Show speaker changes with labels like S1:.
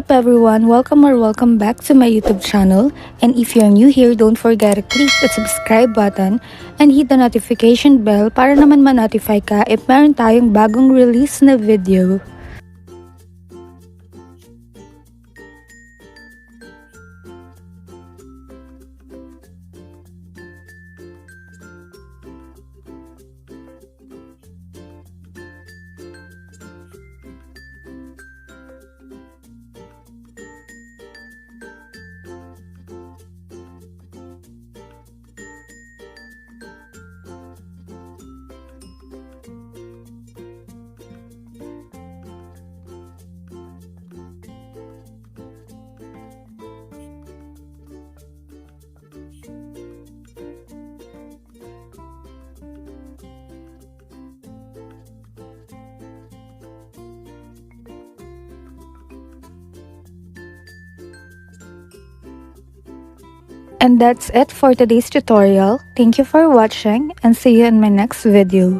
S1: up everyone? Welcome back to my YouTube channel. And if you're new here, don't forget to click the subscribe button and hit the notification bell para naman ma-notify ka if meron tayong bagong release na video. And that's it for today's tutorial. Thank you for watching and see you in my next video.